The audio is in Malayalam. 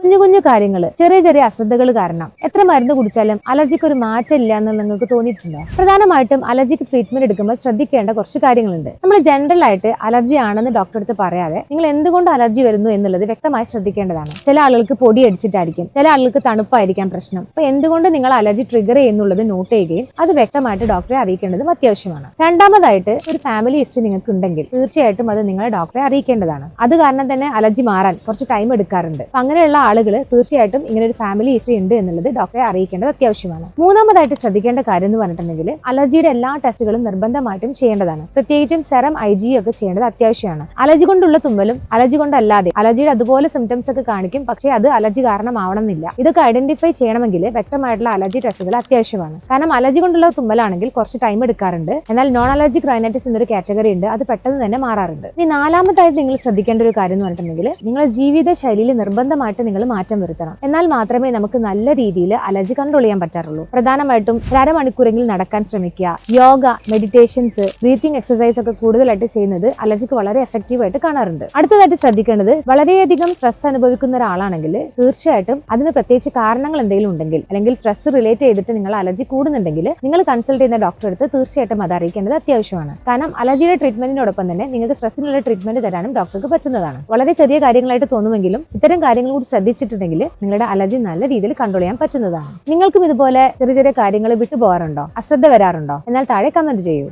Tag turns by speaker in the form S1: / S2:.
S1: കുഞ്ഞു കുഞ്ഞു കാര്യങ്ങൾ, ചെറിയ ചെറിയ അശ്രദ്ധകൾ കാരണം എത്ര മരുന്ന് കുടിച്ചാലും അലർജിക്ക് ഒരു മാറ്റം ഇല്ല എന്ന് നിങ്ങൾക്ക് തോന്നിയിട്ടുണ്ടോ? പ്രധാനമായിട്ടും അലർജിക്ക് ട്രീറ്റ്മെന്റ് എടുക്കുമ്പോൾ ശ്രദ്ധിക്കേണ്ട കുറച്ച് കാര്യങ്ങളുണ്ട്. നമ്മൾ ജനറൽ ആയിട്ട് അലർജി ആണെന്ന് ഡോക്ടർ അടുത്ത് പറയാതെ നിങ്ങൾ എന്തുകൊണ്ട് അലർജി വരുന്നു എന്നുള്ളത് വ്യക്തമായി ശ്രദ്ധിക്കേണ്ടതാണ്. ചില ആളുകൾക്ക് പൊടി അടിച്ചിട്ടായിരിക്കും, ചില ആളുകൾക്ക് തണുപ്പായിരിക്കാം പ്രശ്നം. അപ്പൊ എന്തുകൊണ്ട് നിങ്ങൾ അലർജി ട്രിഗർ ചെയ്യുന്നുള്ളത് നോട്ട് ചെയ്യുകയും അത് വ്യക്തമായിട്ട് ഡോക്ടറെ അറിയിക്കേണ്ടതും അത്യാവശ്യമാണ്. രണ്ടാമതായിട്ട് ഒരു ഫാമിലി ഹിസ്റ്ററി നിങ്ങൾക്ക് ഉണ്ടെങ്കിൽ തീർച്ചയായിട്ടും അത് നിങ്ങളെ ഡോക്ടറെ അറിയിക്കേണ്ടതാണ്. അത് കാരണം തന്നെ അലർജി മാറാൻ കുറച്ച് ടൈം എടുക്കാറുണ്ട്. അപ്പൊ അങ്ങനെയുള്ള ആളുകൾ തീർച്ചയായിട്ടും ഇങ്ങനെ ഒരു ഫാമിലി ഹിസ്റ്ററി ഉണ്ട് എന്നുള്ളത് ഡോക്ടറെ അറിയിക്കേണ്ടത് അത്യാവശ്യമാണ്. മൂന്നാമതായിട്ട് ശ്രദ്ധിക്കേണ്ട കാര്യം എന്ന് പറഞ്ഞിട്ടുണ്ടെങ്കിൽ അലർജിയുടെ എല്ലാ ടെസ്റ്റുകളും നിർബന്ധമായിട്ടും ചെയ്യേണ്ടതാണ്. പ്രത്യേകിച്ചും സെറം IgE ഒക്കെ ചെയ്യേണ്ടത് അത്യാവശ്യമാണ്. അലർജി കൊണ്ടുള്ള തുമ്മലും അലർജി കൊണ്ടല്ലാതെ അലർജിയുടെ അതുപോലെ സിംറ്റംസ് ഒക്കെ കാണിക്കും, പക്ഷേ അത് അലർജി കാരണമാവണമെന്നില്ല. ഇതൊക്കെ ഐഡന്റിഫൈ ചെയ്യണമെങ്കിൽ വ്യക്തമായിട്ടുള്ള അലർജി ടെസ്റ്റുകൾ അത്യാവശ്യമാണ്. കാരണം അലർജി കൊണ്ടുള്ള തുമ്മലാണെങ്കിൽ കുറച്ച് ടൈം എടുക്കാറുണ്ട്, എന്നാൽ നോൺ അലർജിക് റൈനൈറ്റിസ് എന്നൊരു കാറ്റഗറി ഉണ്ട്, അത് പെട്ടെന്ന് തന്നെ മാറാറുണ്ട്. ഇനി നാലാമതായിട്ട് നിങ്ങൾ ശ്രദ്ധിക്കേണ്ട ഒരു കാര്യം എന്ന് പറഞ്ഞിട്ടുണ്ടെങ്കിൽ നിങ്ങളുടെ ജീവിത ശൈലിയിൽ നിർബന്ധമായിട്ട് നിങ്ങൾ മാറ്റം വരുത്തണം. എന്നാൽ മാത്രമേ നമുക്ക് നല്ല രീതിയിൽ അലർജി കൺട്രോൾ ചെയ്യാൻ പറ്റാറുള്ളൂ. പ്രധാനമായിട്ടും 1.5 മണിക്കൂറെങ്കിലും നടക്കാൻ ശ്രമിക്കുക. യോഗ, മെഡിറ്റേഷൻസ്, ബ്രീത്തിങ് എക്സസൈസ് ഒക്കെ കൂടുതലായിട്ട് ചെയ്യുന്നത് അലർജിക്ക് വളരെ എഫക്റ്റീവ് ആയിട്ട് കാണാറുണ്ട്. അടുത്തതായിട്ട് ശ്രദ്ധിക്കേണ്ടത് വളരെയധികം സ്ട്രെസ് അനുഭവിക്കുന്ന ഒരാളാണെങ്കിൽ തീർച്ചയായിട്ടും അതിന് പ്രത്യേകിച്ച് കാരണങ്ങൾ എന്തെങ്കിലും ഉണ്ടെങ്കിൽ അല്ലെങ്കിൽ സ്ട്രെസ് റിലേറ്റ് ചെയ്തിട്ട് നിങ്ങൾ അലർജി കൂടുന്നുണ്ടെങ്കിൽ നിങ്ങൾ കൺസൾട്ട് ചെയ്യുന്ന ഡോക്ടറെ അടുത്ത് തീർച്ചയായിട്ടും അത് അറിയിക്കേണ്ടത് അത്യാവശ്യമാണ്. കാരണം അലർജിയുടെ ട്രീറ്റ്മെന്റിനോടൊപ്പം തന്നെ നിങ്ങൾക്ക് സ്ട്രെസ്സിനുള്ള ട്രീറ്റ്മെന്റ് തരാനും ഡോക്ടർക്ക് പറ്റുന്നതാണ്. വളരെ ചെറിയ കാര്യങ്ങളായിട്ട് തോന്നുമെങ്കിലും ഇത്തരം കാര്യങ്ങൾ കൂടി ശ്രദ്ധിച്ചിട്ടുണ്ടെങ്കിൽ നിങ്ങളുടെ അലർജി നല്ല രീതിയിൽ കൺട്രോൾ ചെയ്യാൻ പറ്റുന്നതാണ്. നിങ്ങൾക്കും ഇതുപോലെ ചെറിയ ചെറിയ കാര്യങ്ങൾ വിട്ടുപോകാറുണ്ടോ, അശ്രദ്ധ വരാറുണ്ടോ? എന്നാൽ താഴെ കമന്റ് ചെയ്യൂ.